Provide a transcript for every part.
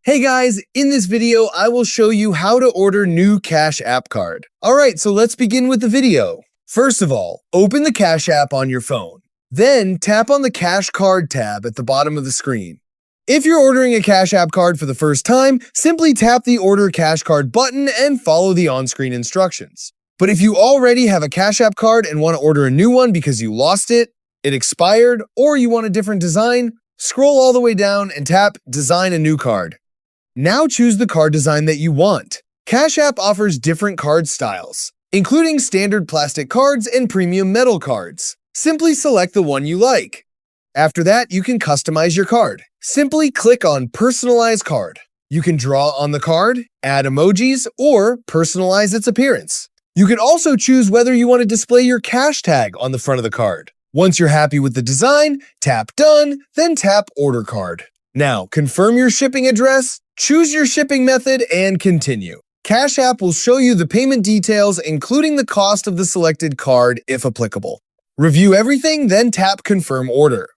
Hey guys, in this video, I will show you how to order new Cash App Card. Alright, so let's begin with the video. First of all, open the Cash App on your phone. Then tap on the Cash Card tab at the bottom of the screen. If you're ordering a Cash App Card for the first time, simply tap the Order Cash Card button and follow the on-screen instructions. But if you already have a Cash App Card and want to order a new one because you lost it, it expired, or you want a different design, scroll all the way down and tap Design a New Card. Now choose the card design that you want. Cash App offers different card styles, including standard plastic cards and premium metal cards. Simply select the one you like. After that, you can customize your card. Simply click on Personalize Card. You can draw on the card, add emojis, or personalize its appearance. You can also choose whether you want to display your cash tag on the front of the card. Once you're happy with the design, tap Done, then tap Order Card. Now, confirm your shipping address, choose your shipping method, and continue. Cash App will show you the payment details, including the cost of the selected card, if applicable. Review everything, then tap Confirm Order.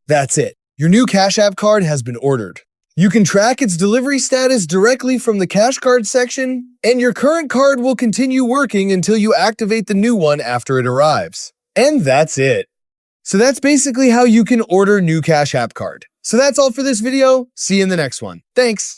That's it. Your new Cash App card has been ordered. You can track its delivery status directly from the Cash Card section, and your current card will continue working until you activate the new one after it arrives. And that's it. So that's basically how you can order new Cash App Card. So that's all for this video. See you in the next one. Thanks.